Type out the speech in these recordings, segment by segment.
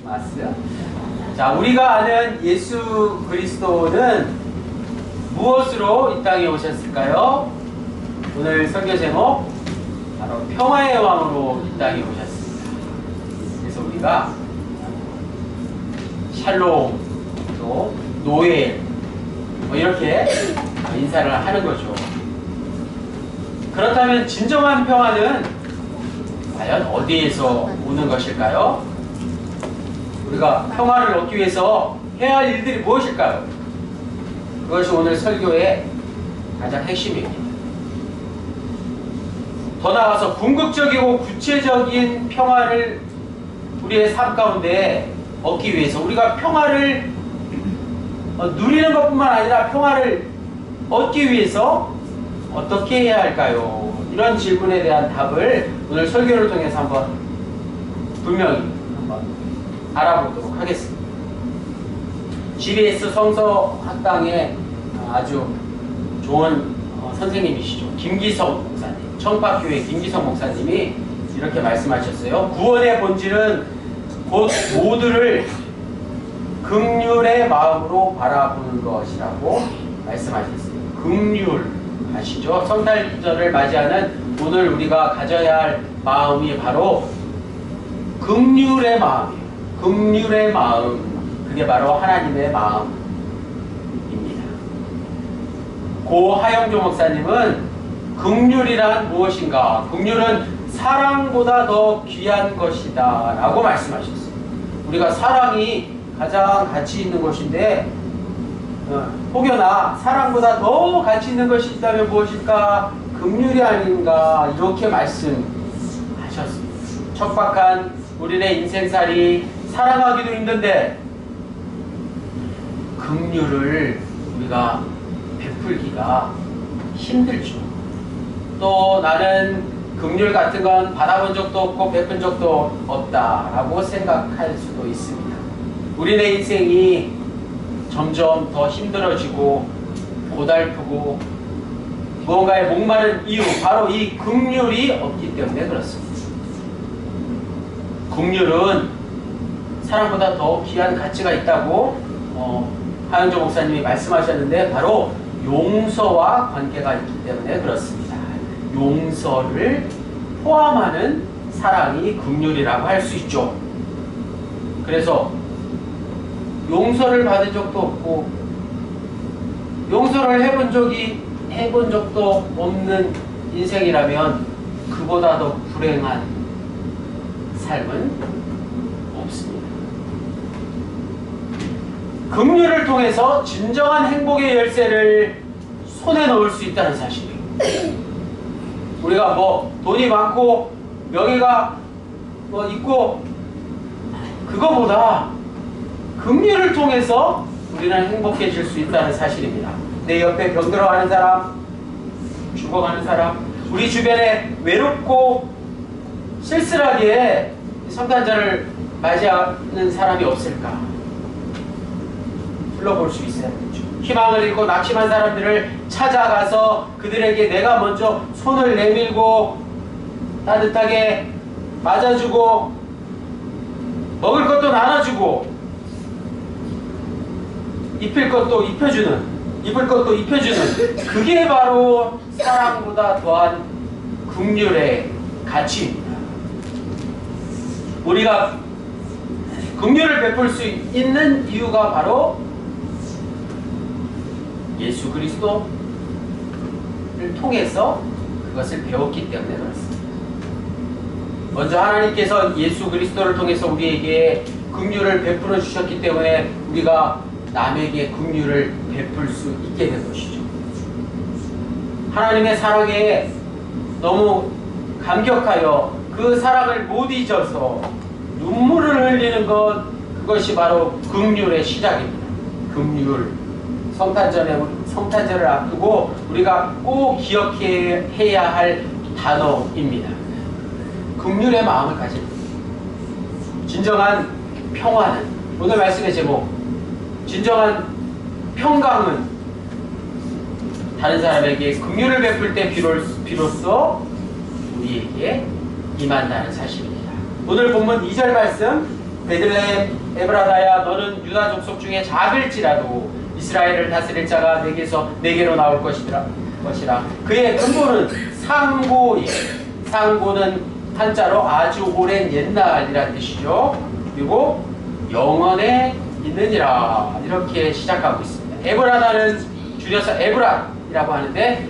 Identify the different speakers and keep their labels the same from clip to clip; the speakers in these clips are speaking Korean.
Speaker 1: 마스. 자, 우리가 아는 예수 그리스도는 무엇으로 이 땅에 오셨을까요? 오늘 설교 제목 바로 평화의 왕으로 이 땅에 오셨습니다. 그래서 우리가 샬롬, 또 노엘 이렇게 인사를 하는 거죠. 그렇다면 진정한 평화는 과연 어디에서 오는 것일까요? 우리가 평화를 얻기 위해서 해야 할 일들이 무엇일까요? 그것이 오늘 설교의 가장 핵심입니다. 더 나아가서 궁극적이고 구체적인 평화를 우리의 삶 가운데 얻기 위해서 우리가 평화를 누리는 것뿐만 아니라 평화를 얻기 위해서 어떻게 해야 할까요? 이런 질문에 대한 답을 오늘 설교를 통해서 한번 분명히 한번 알아보도록 하겠습니다. GBS 성서학당의 아주 좋은 선생님이시죠. 김기성 목사님, 청파교회 김기성 목사님이 이렇게 말씀하셨어요. 구원의 본질은 곧 모두를 긍휼의 마음으로 바라보는 것이라고 말씀하셨어요. 긍휼 아시죠? 성탄절을 맞이하는 오늘 우리가 가져야 할 마음이 바로 긍휼의 마음이에요. 긍휼의 마음, 그게 바로 하나님의 마음입니다. 고 하영조 목사님은 긍휼이란 무엇인가? 긍휼은 사랑보다 더 귀한 것이다 라고 말씀하셨어요. 우리가 사랑이 가장 가치 있는 것인데 혹여나 사랑보다 더 가치 있는 것이 있다면 무엇일까? 긍휼이 아닌가? 이렇게 말씀하셨습니다. 척박한 우리의 인생살이 사랑하기도 힘든데 긍휼을 우리가 베풀기가 힘들죠. 또 나는 긍휼 같은 건 받아본 적도 없고 베푼 적도 없다라고 생각할 수도 있습니다. 우리의 인생이 점점 더 힘들어지고 고달프고 무언가에 목마른 이유, 바로 이 긍휼이 없기 때문에 그렇습니다. 긍휼은 사랑보다 더 귀한 가치가 있다고 하영조 목사님이 말씀하셨는데 바로 용서와 관계가 있기 때문에 그렇습니다. 용서를 포함하는 사랑이 긍휼이라고 할 수 있죠. 그래서 용서를 받은 적도 없고 용서를 해본 적도 없는 인생이라면 그보다 더 불행한 삶은 없습니다. 긍휼을 통해서 진정한 행복의 열쇠를 손에 넣을 수 있다는 사실이에요. 우리가 돈이 많고 명예가 있고 그거보다 긍휼을 통해서 우리는 행복해질 수 있다는 사실입니다. 내 옆에 병들어가는 사람, 죽어가는 사람, 우리 주변에 외롭고 쓸쓸하게 성탄절을 맞이하는 사람이 없을까? 불러볼 수 있어야 되죠. 희망을 잃고 낙심한 사람들을 찾아가서 그들에게 내가 먼저 손을 내밀고 따뜻하게 맞아주고 먹을 것도 나눠주고 입힐 것도 입혀주는, 입을 것도 입혀주는, 그게 바로 사랑보다 더한 긍휼의 가치입니다. 우리가 긍휼을 베풀 수 있는 이유가 바로 예수 그리스도를 통해서 그것을 배웠기 때문에 그렇습니다. 먼저 하나님께서 예수 그리스도를 통해서 우리에게 긍휼을 베풀어 주셨기 때문에 우리가 남에게 긍휼을 베풀 수 있게 된 것이죠. 하나님의 사랑에 너무 감격하여 그 사랑을 못 잊어서 눈물을 흘리는 그것이 바로 긍휼의 시작입니다. 긍휼. 성탄절을 앞두고 우리가 꼭 기억해야 할 단어입니다. 긍휼의 마음을 가질 때 진정한 평화는, 오늘 말씀의 제목, 진정한 평강은 다른 사람에게 긍휼을 베풀 때 비로소 우리에게 임한다는 사실입니다. 오늘 본문 2절 말씀 베들레헴 에브라다야 너는 유다 족속 중에 작을지라도 이스라엘을 다스릴 자가 내게로 나올 것이라. 그의 근본은 상고예. 상고는 한자로 아주 오랜 옛날이란 뜻이죠. 그리고 영원에 있느니라 이렇게 시작하고 있습니다. 에브라다는 줄여서 에브라이라고 하는데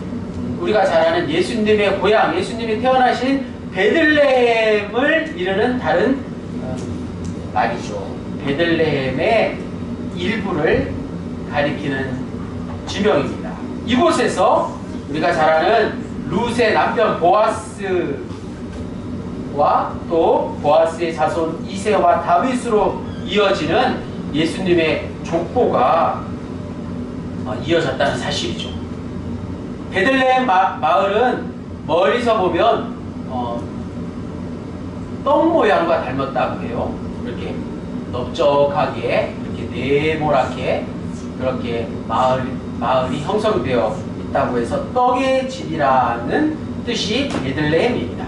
Speaker 1: 우리가 잘 아는 예수님의 고향, 예수님이 태어나신 베들레헴을 이르는 다른 말이죠. 베들레헴의 일부를 가리키는 지명입니다. 이곳에서 우리가 잘 아는 룻의 남편 보아스와 또 보아스의 자손 이새와 다윗으로 이어지는 예수님의 족보가 이어졌다는 사실이죠. 베들레헴 마을은 멀리서 보면 떡 모양과 닮았다고 해요. 이렇게 넓적하게 이렇게 네모랗게 그렇게 마을이 형성되어 있다고 해서 떡의 집이라는 뜻이 베들레헴입니다.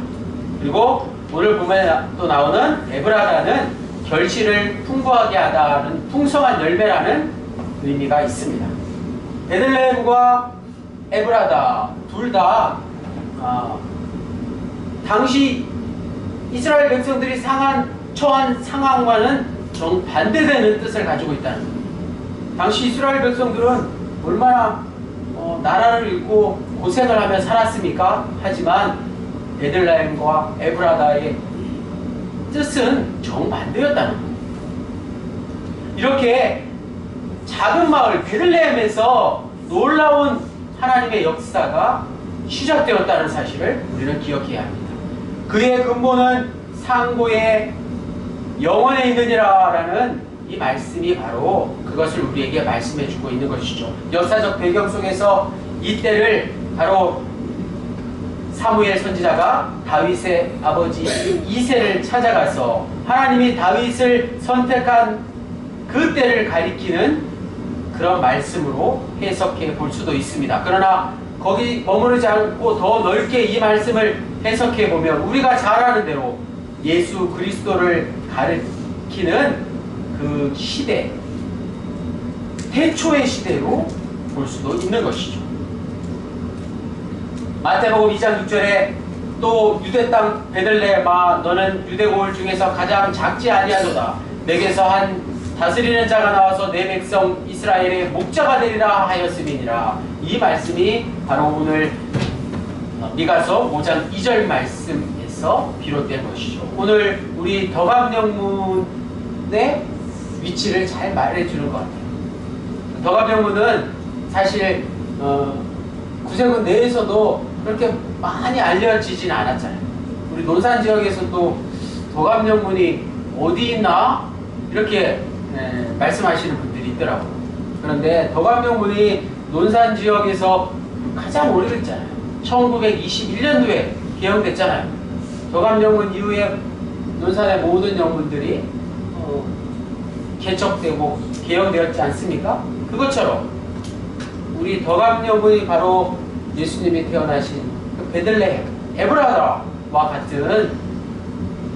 Speaker 1: 그리고 오늘 보면 또 나오는 에브라다는 결실을 풍부하게 하다는 풍성한 열매라는 의미가 있습니다. 베들레헴과 에브라다 둘 다 당시 이스라엘 백성들이 처한 상황과는 정반대되는 뜻을 가지고 있다는 겁니다. 당시 이스라엘 백성들은 얼마나 나라를 잃고 고생을 하며 살았습니까? 하지만 베들레헴과 에브라다의 뜻은 정반대였다는 겁니다. 이렇게 작은 마을 베들레헴에서 놀라운 하나님의 역사가 시작되었다는 사실을 우리는 기억해야 합니다. 그의 근본은 상고의 영원에 있느니라 라는 이 말씀이 바로 그것을 우리에게 말씀해 주고 있는 것이죠. 역사적 배경 속에서 이때를 바로 사무엘 선지자가 다윗의 아버지 이새를 찾아가서 하나님이 다윗을 선택한 그 때를 가리키는 그런 말씀으로 해석해 볼 수도 있습니다. 그러나 거기 머무르지 않고 더 넓게 이 말씀을 해석해 보면 우리가 잘 아는 대로 예수 그리스도를 가리키는 그 시대, 태초의 시대로 볼 수도 있는 것이죠. 마태복음 2장 6절에 또 유대 땅 베들레헴아 너는 유대 고을 중에서 가장 작지 아니하도다. 내게서 한 다스리는 자가 나와서 내 백성 이스라엘의 목자가 되리라 하였음이니라. 이 말씀이 바로 오늘 미가서 5장 2절 말씀에서 비롯된 것이죠. 오늘 우리 덕암영문의 위치를 잘 말해주는 것 같아요. 덕암영문은 사실 구세군 내에서도 그렇게 많이 알려지진 않았잖아요. 우리 논산 지역에서도 덕암영문이 어디 있나 이렇게 말씀하시는 분들이 있더라고요. 그런데 덕암영문이 논산 지역에서 가장 오래됐잖아요. 1921년도에 개영됐잖아요. 덕암영문 이후에 논산의 모든 영문들이 개척되고 개영되었지 않습니까? 그것처럼 우리 덕암영문이 바로 예수님이 태어나신 그 베들레헴, 에브라다와 같은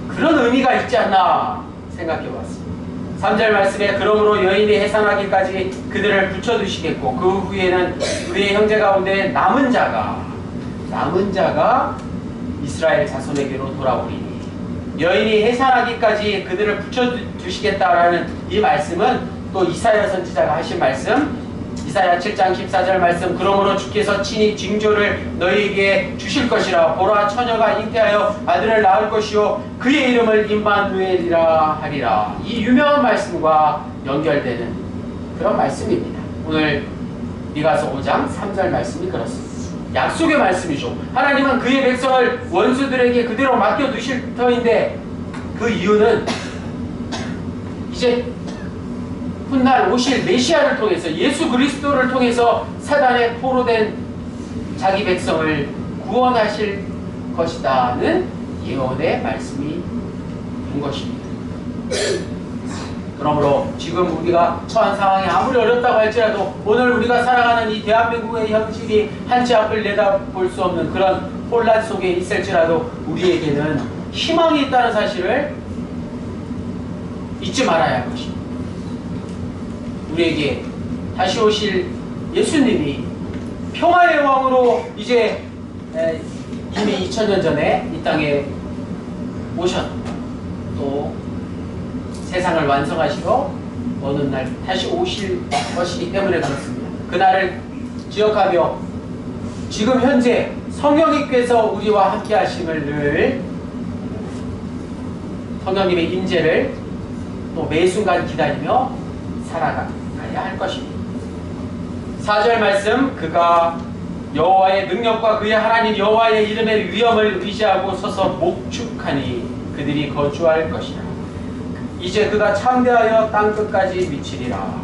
Speaker 1: 그런 의미가 있지 않나 생각해 봤습니다. 3절 말씀에 그러므로 여인이 해산하기까지 그들을 붙여두시겠고 그 후에는 우리의 형제 가운데 남은 자가 이스라엘 자손에게로 돌아오리니 여인이 해산하기까지 그들을 붙여두시겠다라는 이 말씀은 또 이사야 선지자가 하신 말씀 이사야 7장 14절 말씀 그러므로 주께서 친히 징조를 너희에게 주실 것이라 보라 처녀가 잉태하여 아들을 낳을 것이요 그의 이름을 임마누엘이라 하리라. 이 유명한 말씀과 연결되는 그런 말씀입니다. 오늘 미가서 5장 3절 말씀이 그렇습니다. 약속의 말씀이죠. 하나님은 그의 백성을 원수들에게 그대로 맡겨두실 터인데 그 이유는 이제 훗날 오실 메시아를 통해서 예수 그리스도를 통해서 사단에 포로된 자기 백성을 구원하실 것이다는 예언의 말씀이 된 것입니다. 그러므로 지금 우리가 처한 상황이 아무리 어렵다고 할지라도 오늘 우리가 살아가는 이 대한민국의 현실이 한치 앞을 내다볼 수 없는 그런 혼란 속에 있을지라도 우리에게는 희망이 있다는 사실을 잊지 말아야 할 것입니다. 우리에게 다시 오실 예수님이 평화의 왕으로 이제 이미 2000년 전에 이 땅에 오셨고 또 세상을 완성하시러 어느 날 다시 오실 것이기 때문에 그렇습니다. 그날을 기억하며 지금 현재 성령님께서 우리와 함께 하심을 늘 성령님의 임재를 또 매 순간 기다리며 살아가야 할 것입니다. 4절 말씀, 그가 여호와의 능력과 그의 하나님 여호와의 이름의 위엄을 의지하고 서서 목축하니 그들이 거주할 것이라. 이제 그가 창대하여 땅끝까지 미치리라.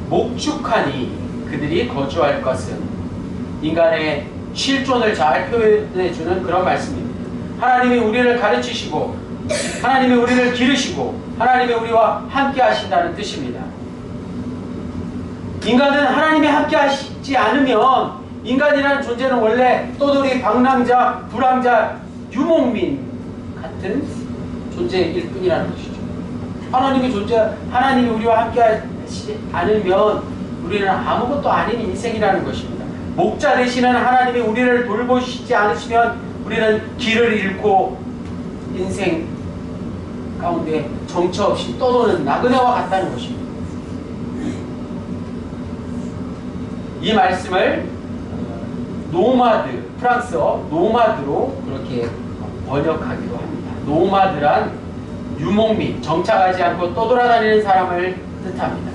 Speaker 1: 목축하니 그들이 거주할 것은 인간의 실존을 잘 표현해주는 그런 말씀입니다. 하나님이 우리를 가르치시고 하나님이 우리를 기르시고 하나님이 우리와 함께 하신다는 뜻입니다. 인간은 하나님이 함께 하시지 않으면 인간이라는 존재는 원래 떠돌이, 방랑자, 불황자, 유목민 같은 존재일 뿐이라는 것이죠. 하나님이 우리와 함께 하시지 않으면 우리는 아무것도 아닌 인생이라는 것입니다. 목자 되시는 하나님이 우리를 돌보시지 않으시면 우리는 길을 잃고 인생 가운데 정처 없이 떠도는 나그네와 같다는 것입니다. 이 말씀을 노마드, 프랑스어 노마드로 그렇게 번역하기도 합니다. 노마드란 유목민, 정착하지 않고 떠돌아다니는 사람을 뜻합니다.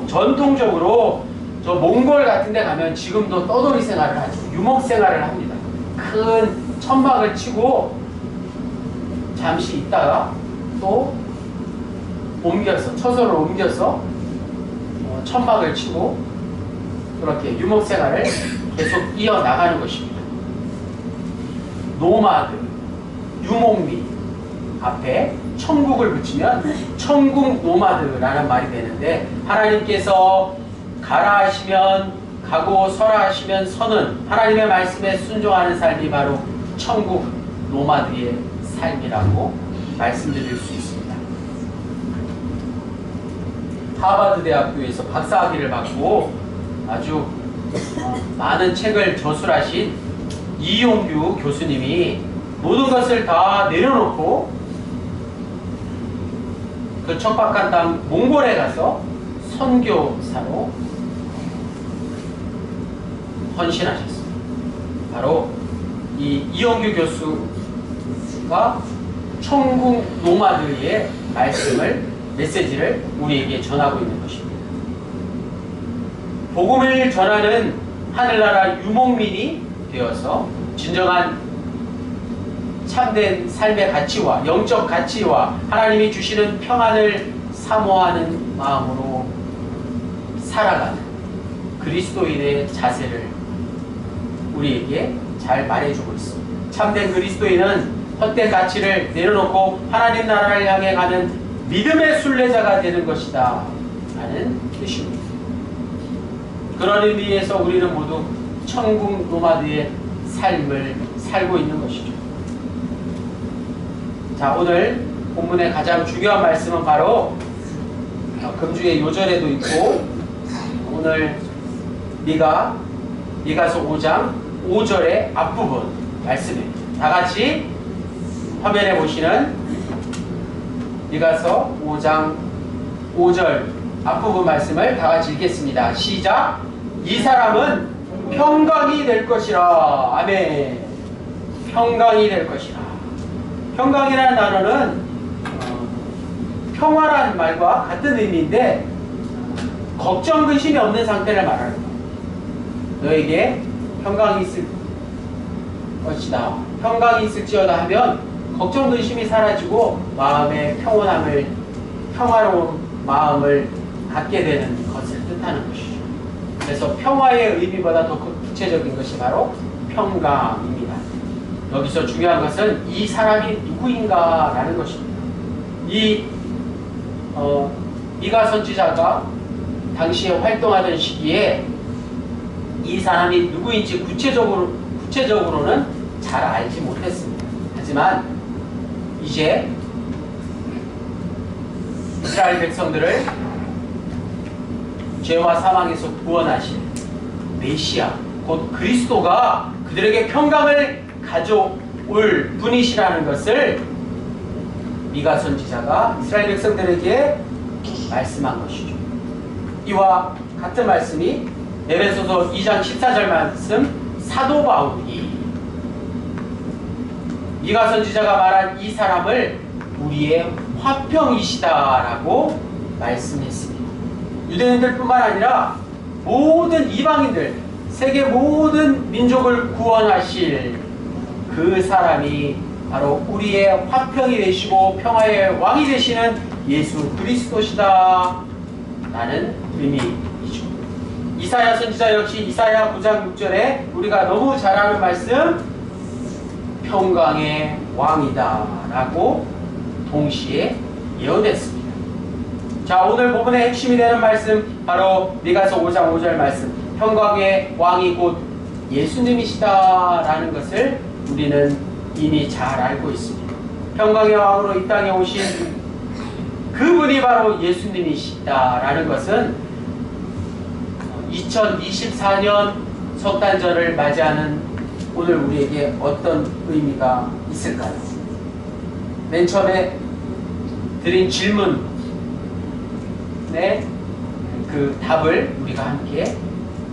Speaker 1: 전통적으로 저 몽골 같은 데 가면 지금도 떠돌이 생활을 하죠. 유목 생활을 합니다. 큰 천막을 치고 잠시 있다가 또 옮겨서, 처소를 옮겨서 천막을 치고 그렇게 유목 생활을 계속 이어나가는 것입니다. 노마드, 유목민 앞에 천국을 붙이면 천국 노마드라는 말이 되는데, 하나님께서 가라 하시면 가고 서라 하시면 서는 하나님의 말씀에 순종하는 삶이 바로 천국 노마드의 삶이라고 말씀드릴 수 있습니다. 하버드 대학교에서 박사학위를 받고 아주 많은 책을 저술하신 이용규 교수님이 모든 것을 다 내려놓고 그 척박한 땅 몽골에 가서 선교사로 헌신하셨습니다. 바로 이 이용규 교수가 천국 노마드의 메시지를 우리에게 전하고 있는 것입니다. 복음을 전하는 하늘나라 유목민이 되어서 진정한 참된 삶의 가치와 영적 가치와 하나님이 주시는 평안을 사모하는 마음으로 살아가는 그리스도인의 자세를 우리에게 잘 말해주고 있습니다. 참된 그리스도인은 헛된 가치를 내려놓고 하나님 나라를 향해 가는 믿음의 순례자가 되는 것이다 라는 뜻입니다. 그런 의미에서 우리는 모두 천국 노마드의 삶을 살고 있는 것이죠. 자, 오늘 본문의 가장 중요한 말씀은 바로 금주의 요절에도 있고 오늘 미가서 5장 5절의 앞부분 말씀입니다. 다같이 화면에 보시는 미가서 5장 5절 앞부분 말씀을 다같이 읽겠습니다. 시작! 이 사람은 평강이 될 것이라. 아멘. 평강이 될 것이라. 평강이라는 단어는 평화라는 말과 같은 의미인데 걱정, 근심이 없는 상태를 말하는 거예요. 너에게 평강이 있을 것이다. 평강이 있을지어다 하면 걱정, 근심이 사라지고 마음의 평화로운 마음을 갖게 되는 것을 뜻하는 것이죠. 그래서 평화의 의미보다 더 구체적인 것이 바로 평강입니다. 여기서 중요한 것은 이 사람이 누구인가 라는 것입니다. 미가 선지자가 당시에 활동하던 시기에 이 사람이 누구인지 구체적으로는 잘 알지 못했습니다. 하지만 이제 이스라엘 백성들을 죄와 사망에서 구원하신 메시아 곧 그리스도가 그들에게 평강을 가져올 분이시라는 것을 미가 선지자가 이스라엘 백성들에게 말씀한 것이죠. 이와 같은 말씀이 에베소서 2장 14절 말씀 사도 바울이 미가 선지자가 말한 이 사람을 우리의 화평이시다라고 말씀했습니다. 유대인들 뿐만 아니라 모든 이방인들, 세계 모든 민족을 구원하실 그 사람이 바로 우리의 화평이 되시고 평화의 왕이 되시는 예수 그리스도시다 라는 의미이죠. 이사야 선지자 역시 이사야 9장 6절에 우리가 너무 잘 아는 말씀 평강의 왕이다 라고 동시에 예언했습니다. 자, 오늘 본문의 핵심이 되는 말씀 바로 미가서 5장 5절 말씀 평강의 왕이 곧 예수님이시다 라는 것을 우리는 이미 잘 알고 있습니다. 평강의 왕으로 이 땅에 오신 그분이 바로 예수님이시다 라는 것은 2024년 석단절을 맞이하는 오늘 우리에게 어떤 의미가 있을까요? 맨 처음에 드린 질문의 그 답을 우리가 함께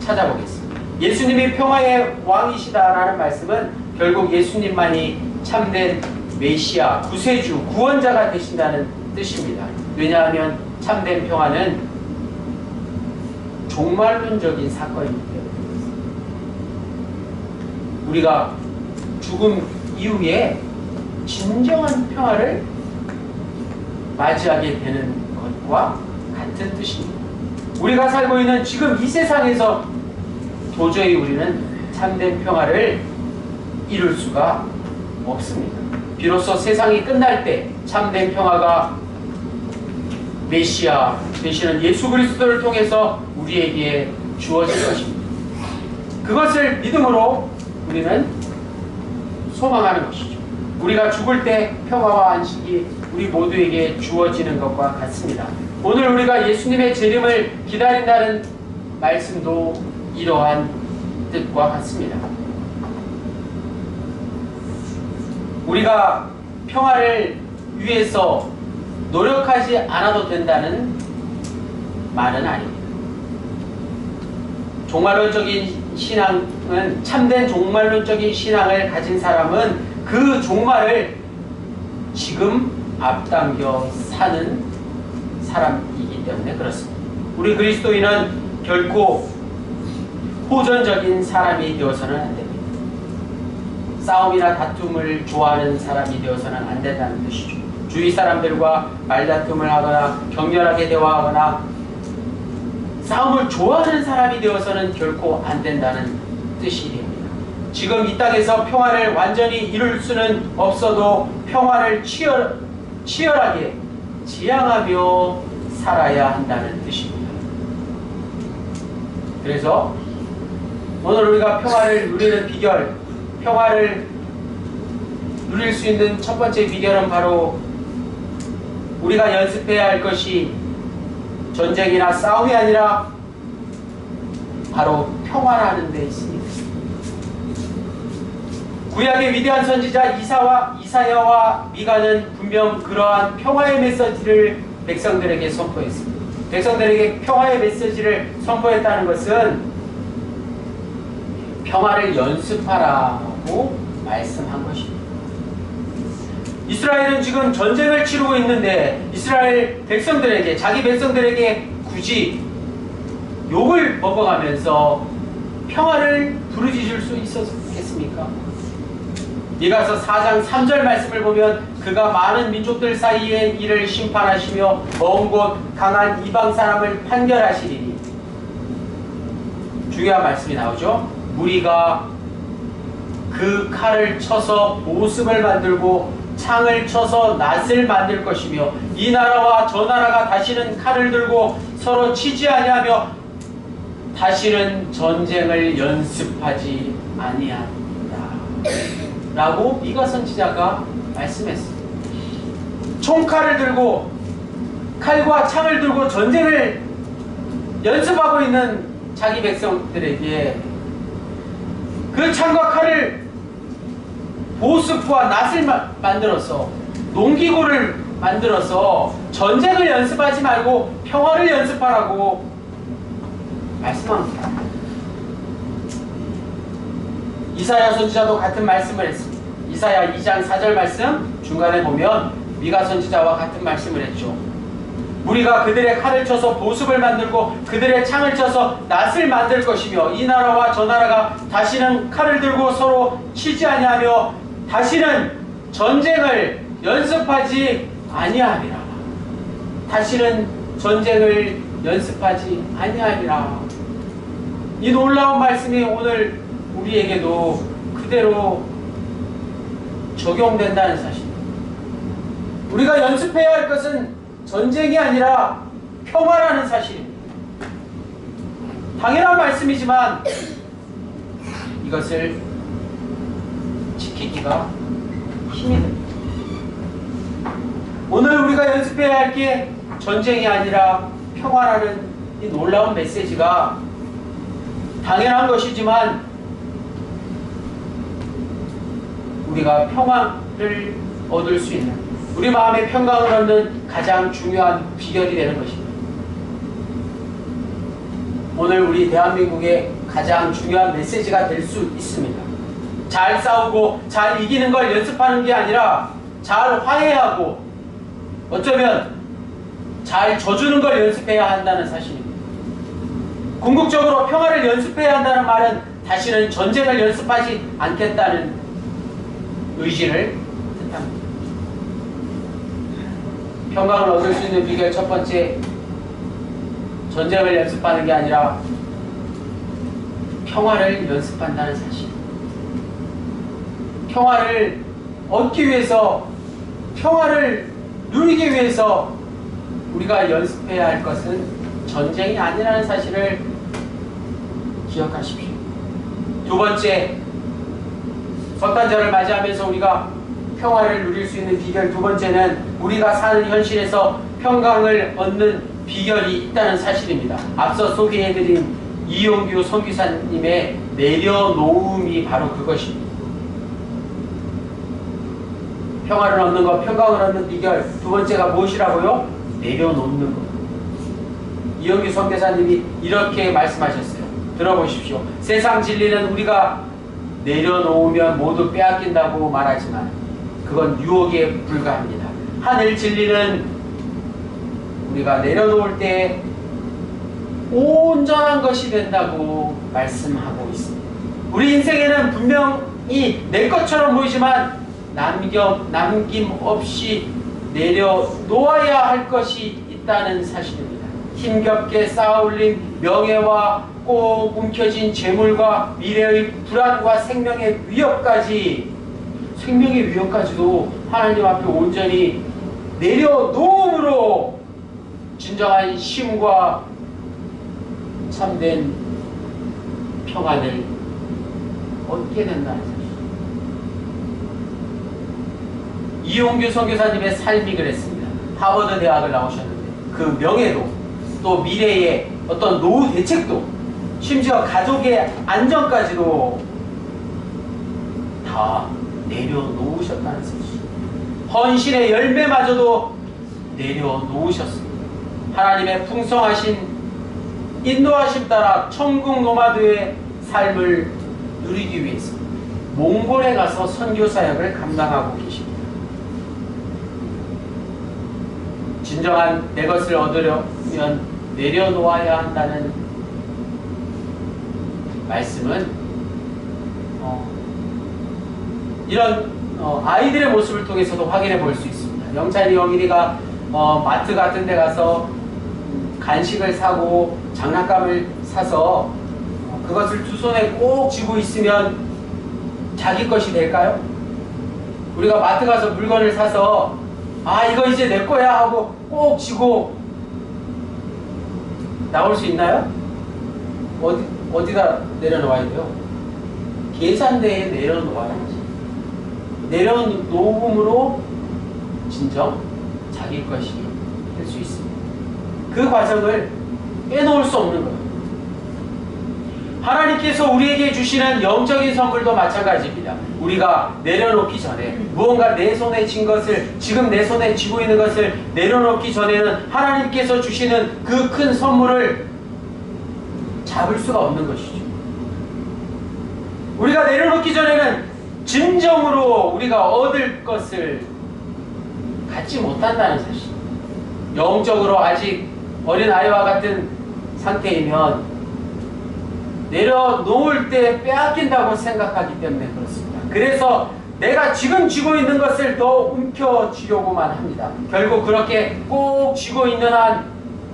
Speaker 1: 찾아보겠습니다. 예수님이 평화의 왕이시다라는 말씀은 결국 예수님만이 참된 메시아, 구세주, 구원자가 되신다는 뜻입니다. 왜냐하면 참된 평화는 종말론적인 사건이기 때문에 우리가 죽음 이후에 진정한 평화를 맞이하게 되는 것과 같은 뜻입니다. 우리가 살고 있는 지금 이 세상에서 도저히 우리는 참된 평화를 이룰 수가 없습니다. 비로소 세상이 끝날 때 참된 평화가 메시아 되시는 예수 그리스도를 통해서 우리에게 주어질 것입니다. 그것을 믿음으로 우리는 소망하는 것이죠. 우리가 죽을 때 평화와 안식이 우리 모두에게 주어지는 것과 같습니다. 오늘 우리가 예수님의 재림을 기다린다는 말씀도 이러한 뜻과 같습니다. 우리가 평화를 위해서 노력하지 않아도 된다는 말은 아닙니다. 종말론적인 신앙은 참된 종말론적인 신앙을 가진 사람은 그 종말을 지금 앞당겨 사는 사람이기 때문에 그렇습니다. 우리 그리스도인은 결코 호전적인 사람이 되어서는 안 됩니다. 싸움이나 다툼을 좋아하는 사람이 되어서는 안 된다는 뜻이죠. 주위 사람들과 말다툼을 하거나 격렬하게 대화하거나 싸움을 좋아하는 사람이 되어서는 결코 안 된다는 뜻이 됩니다. 지금 이 땅에서 평화를 완전히 이룰 수는 없어도 평화를 치열하게 지향하며 살아야 한다는 뜻입니다. 그래서 오늘 우리가 평화를 누리는 비결, 평화를 누릴 수 있는 첫 번째 비결은 바로 우리가 연습해야 할 것이 전쟁이나 싸움이 아니라 바로 평화라는 데 있습니다. 구약의 위대한 선지자 이사야와 미가는 분명 그러한 평화의 메시지를 백성들에게 선포했습니다. 백성들에게 평화의 메시지를 선포했다는 것은 평화를 연습하라고 말씀한 것입니다. 이스라엘은 지금 전쟁을 치르고 있는데 이스라엘 백성들에게, 자기 백성들에게 굳이 욕을 먹어가면서 평화를 부르짖을 수 있었겠습니까? 미가서 4장 3절 말씀을 보면 그가 많은 민족들 사이에 이를 심판하시며 먼 곳 강한 이방 사람을 판결하시리니, 중요한 말씀이 나오죠. 무리가 그 칼을 쳐서 보습을 만들고 창을 쳐서 낫을 만들 것이며 이 나라와 저 나라가 다시는 칼을 들고 서로 치지 아니하며 다시는 전쟁을 연습하지 아니한다 라고 미가 선지자가 말씀했습니다. 총칼을 들고 칼과 창을 들고 전쟁을 연습하고 있는 자기 백성들에게 그 창과 칼을 보습과 낫을 만들어서 농기구를 만들어서 전쟁을 연습하지 말고 평화를 연습하라고 말씀합니다. 이사야 선지자도 같은 말씀을 했습니다. 이사야 2장 4절 말씀 중간에 보면 미가 선지자와 같은 말씀을 했죠. 우리가 그들의 칼을 쳐서 보습을 만들고 그들의 창을 쳐서 낫을 만들 것이며 이 나라와 저 나라가 다시는 칼을 들고 서로 치지 아니하며 다시는 전쟁을 연습하지 아니하리라. 다시는 전쟁을 연습하지 아니하리라. 이 놀라운 말씀이 오늘 우리에게도 그대로 적용된다는 사실. 우리가 연습해야 할 것은 전쟁이 아니라 평화라는 사실입니다. 당연한 말씀이지만 이것을 지키기가 힘이 듭니다. 오늘 우리가 연습해야 할 게 전쟁이 아니라 평화라는 이 놀라운 메시지가 당연한 것이지만 우리가 평화를 얻을 수 있는, 우리 마음의 평강을 얻는 가장 중요한 비결이 되는 것입니다. 오늘 우리 대한민국의 가장 중요한 메시지가 될 수 있습니다. 잘 싸우고 잘 이기는 걸 연습하는 게 아니라 잘 화해하고 어쩌면 잘 져주는 걸 연습해야 한다는 사실입니다. 궁극적으로 평화를 연습해야 한다는 말은 다시는 전쟁을 연습하지 않겠다는 의지를 뜻합니다. 평강을 얻을 수 있는 비결 첫 번째, 전쟁을 연습하는 게 아니라 평화를 연습한다는 사실. 평화를 얻기 위해서, 평화를 누리기 위해서 우리가 연습해야 할 것은 전쟁이 아니라는 사실을 기억하십시오. 두 번째, 석탄절을 맞이하면서 우리가 평화를 누릴 수 있는 비결 두 번째는 우리가 사는 현실에서 평강을 얻는 비결이 있다는 사실입니다. 앞서 소개해드린 이용규 선교사님의 내려놓음이 바로 그것입니다. 평화를 얻는 것, 평강을 얻는 비결 두 번째가 무엇이라고요? 내려놓는 것. 이용규 선교사님이 이렇게 말씀하셨어요. 들어보십시오. 세상 진리는 우리가 내려놓으면 모두 빼앗긴다고 말하지만 그건 유혹에 불과합니다. 하늘 진리는 우리가 내려놓을 때 온전한 것이 된다고 말씀하고 있습니다. 우리 인생에는 분명히 내 것처럼 보이지만 남김없이 내려놓아야 할 것이 있다는 사실입니다. 힘겹게 쌓아올린 명예와 꼭 움켜진 재물과 미래의 불안과 생명의 위협까지도 하나님 앞에 온전히 내려놓음으로 진정한 쉼과 참된 평안을 얻게 된다는 사실. 이용규 선교사님의 삶이 그랬습니다. 하버드 대학을 나오셨는데 그 명예도 또 미래의 어떤 노후 대책도 심지어 가족의 안전까지도 다 내려놓으셨다는 사실. 헌신의 열매마저도 내려놓으셨습니다. 하나님의 풍성하신 인도하심 따라 천국 노마드의 삶을 누리기 위해서 몽골에 가서 선교사역을 감당하고 계십니다. 진정한 내 것을 얻으려면 내려놓아야 한다는 말씀은 이런 아이들의 모습을 통해서도 확인해 볼 수 있습니다. 영찬이 영일이가 마트 같은 데 가서 간식을 사고 장난감을 사서 그것을 두 손에 꼭 쥐고 있으면 자기 것이 될까요? 우리가 마트 가서 물건을 사서 아 이거 이제 내 거야 하고 꼭 쥐고 나올 수 있나요? 어디다 내려놓아야 돼요? 계산대에 내려놓아야지. 내려놓음으로 진정 자기 것이 될 수 있습니다. 그 과정을 빼놓을 수 없는 거예요. 하나님께서 우리에게 주시는 영적인 선물도 마찬가지입니다. 우리가 내려놓기 전에 무언가 내 손에 쥔 것을, 지금 내 손에 쥐고 있는 것을 내려놓기 전에는 하나님께서 주시는 그 큰 선물을 잡을 수가 없는 것이죠. 우리가 내려놓기 전에는 진정으로 우리가 얻을 것을 갖지 못한다는 사실. 영적으로 아직 어린아이와 같은 상태이면 내려놓을 때 빼앗긴다고 생각하기 때문에 그렇습니다. 그래서 내가 지금 쥐고 있는 것을 더 움켜쥐려고만 합니다. 결국 그렇게 꼭 쥐고 있는 한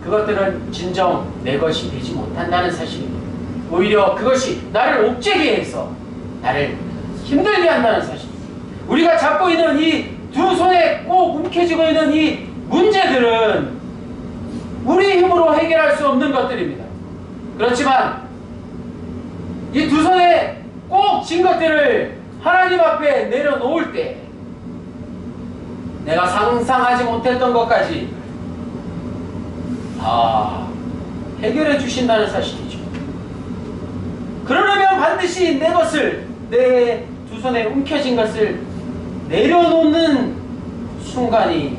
Speaker 1: 그것들은 진정 내 것이 되지 못한다는 사실입니다. 오히려 그것이 나를 옥죄게 해서 나를 힘들게 한다는 사실입니다. 우리가 잡고 있는 이 두 손에 꼭 움켜쥐고 있는 이 문제들은 우리 힘으로 해결할 수 없는 것들입니다. 그렇지만 이 두 손에 꼭 쥔 것들을 하나님 앞에 내려놓을 때 내가 상상하지 못했던 것까지 다 해결해 주신다는 사실이죠. 그러려면 반드시 내 것을, 내 두 손에 움켜쥔 것을 내려놓는 순간이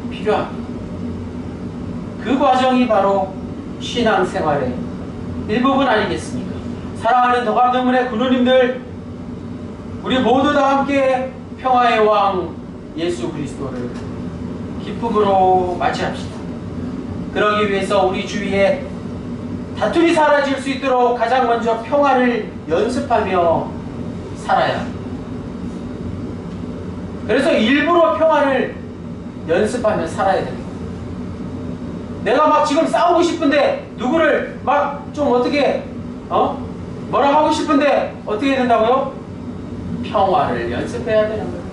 Speaker 1: 필요합니다. 그 과정이 바로 신앙생활의 일부분 아니겠습니까? 사랑하는 더감동문의 군우님들, 우리 모두 다 함께 평화의 왕 예수 그리스도를 기쁨으로 맞이합시다. 그러기 위해서 우리 주위에 다툼이 사라질 수 있도록 가장 먼저 평화를 연습하며 살아야 합니다. 그래서 일부러 평화를 연습하며 살아야 됩니다. 내가 막 지금 싸우고 싶은데 누구를 막 좀 어떻게 뭐라 하고 싶은데 어떻게 해야 된다고요? 평화를 연습해야 되는 거예요.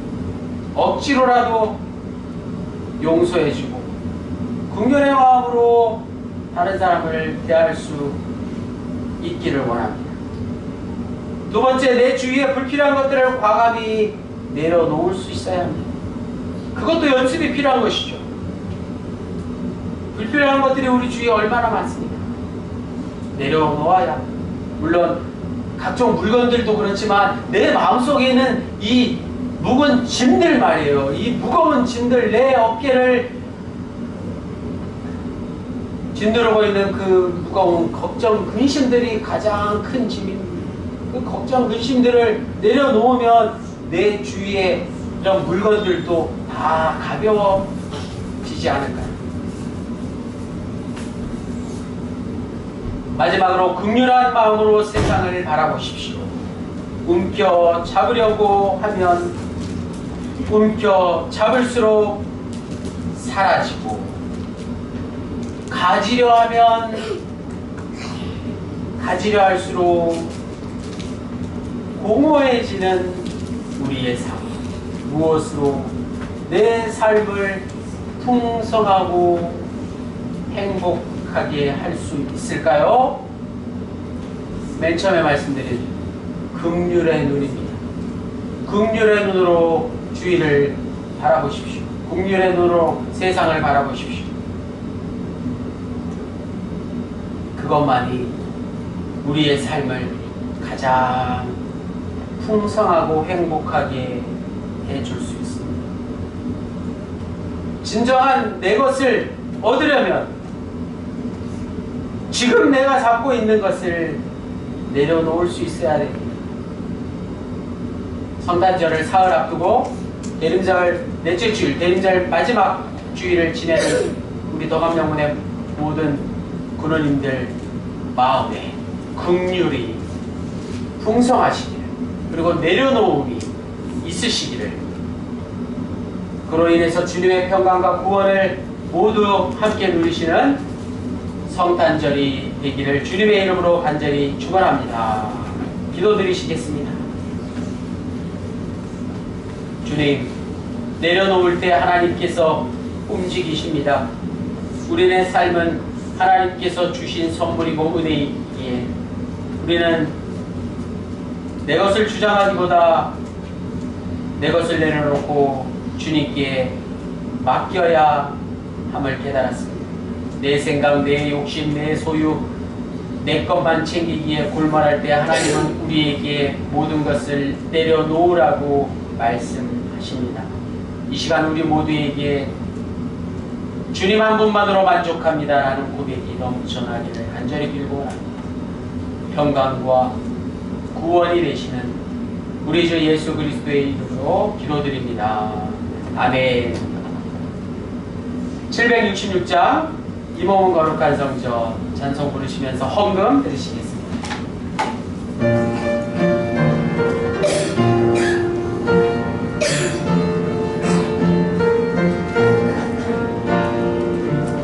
Speaker 1: 억지로라도 용서해주고 긍휼의 마음으로 다른 사람을 대할 수 있기를 원합니다. 두 번째, 내 주위에 불필요한 것들을 과감히 내려놓을 수 있어야 합니다. 그것도 연습이 필요한 것이죠. 불필요한 것들이 우리 주위에 얼마나 많습니까? 내려놓아야. 물론 각종 물건들도 그렇지만 내 마음속에 있는 이 묵은 짐들 말이에요. 이 무거운 짐들, 내 어깨를 짓누르고 있는 그 무거운 걱정, 근심들이 가장 큰 짐입니다. 그 걱정, 근심들을 내려놓으면 내 주위에 이런 물건들도 다 가벼워지지 않을까요? 마지막으로 긍휼한 마음으로 세상을 바라보십시오. 움켜 잡으려고 하면 움켜 잡을수록 사라지고, 가지려 하면 가지려 할수록 공허해지는 우리의 삶. 무엇으로 내 삶을 풍성하고 행복하게 할 수 있을까요? 맨 처음에 말씀드린 긍휼의 눈입니다. 긍휼의 눈으로 주위를 바라보십시오. 긍휼의 눈으로 세상을 바라보십시오. 그것만이 우리의 삶을 가장 풍성하고 행복하게 해줄 수 있습니다. 진정한 내 것을 얻으려면 지금 내가 잡고 있는 것을 내려놓을 수 있어야 됩니다. 성탄절을 사흘 앞두고 대림절 넷째 주일, 대림절 마지막 주일을 지내는 우리 더감명문의 모든 군원님들 마음에 긍휼이 풍성하시기를, 그리고 내려놓음이 있으시기를, 그로 인해서 주님의 평강과 구원을 모두 함께 누리시는 성탄절이 되기를 주님의 이름으로 간절히 축원합니다. 기도드리시겠습니다. 주님, 내려놓을 때 하나님께서 움직이십니다. 우리의 삶은 하나님께서 주신 선물이고 은혜이기에 우리는 내 것을 주장하기보다 내 것을 내려놓고 주님께 맡겨야 함을 깨달았습니다. 내 생각, 내 욕심, 내 소유, 내 것만 챙기기에 골몰할 때 하나님은 우리에게 모든 것을 내려놓으라고 말씀하십니다. 이 시간 우리 모두에게 주님 한 분만으로 만족합니다 라는 고백이 넘쳐나기를 간절히 빌고 원합니다. 평강과 구원이 되시는 우리 주 예수 그리스도의 이름으로 기도드립니다. 아멘. 766장 이 몸은 거룩한 성전 찬송 부르시면서 헌금 드리시겠습니다.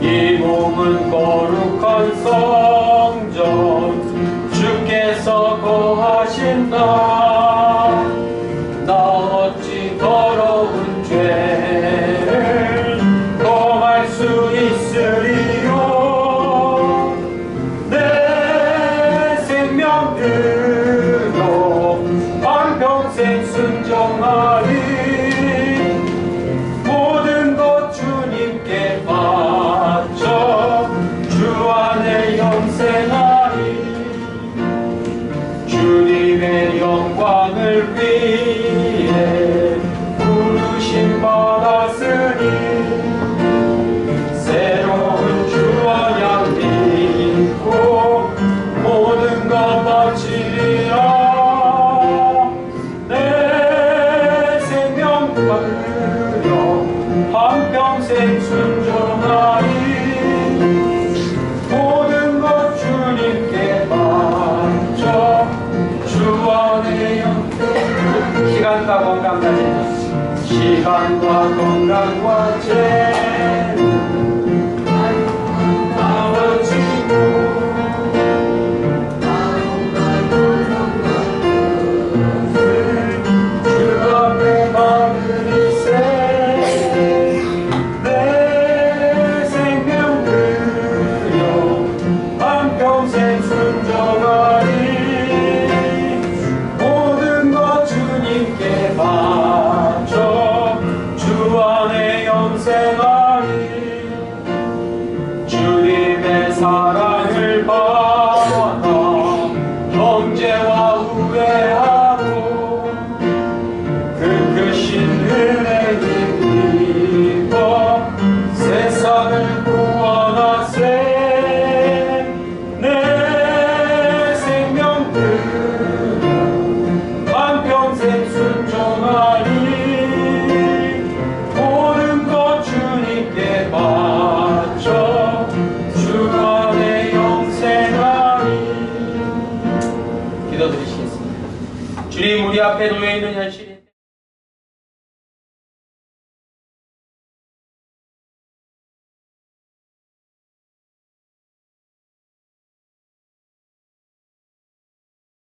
Speaker 1: 이 몸은 거룩한 성전 주께서 거하신다. 나 어찌 더러운 죄를 범할 수 있으리요. 내 생명 들여 한평생 순종하리. 모든 것 주님께 바쳐 주 안에 영생하리. 주님의 영광을 위해 부르심 받았으니 새로운 주 언약 믿고 모든 것 바치리라. 내 생명 받으려 한평생 순종하리. 모든 것 주님께 바쳐 주 안에 영생. 시간과 건강 가진 시간과 건강과 재능 나눠주고 주 앞에 받으리세. 내 생명 들여 한평생 순종하리. 모든 것 주님께 바쳐 주 안에 영생하리. 주님의 사랑을 받아 범죄와 우애하고 그 크신 은혜 힘입어 세상을 구원하세. 내 생명 들여 한평생 순종하리. 모든 것 주님께 바쳐 주 안에 영생하리. 기도드리시겠습니다. 주님, 우리 앞에 놓여있는 현실인데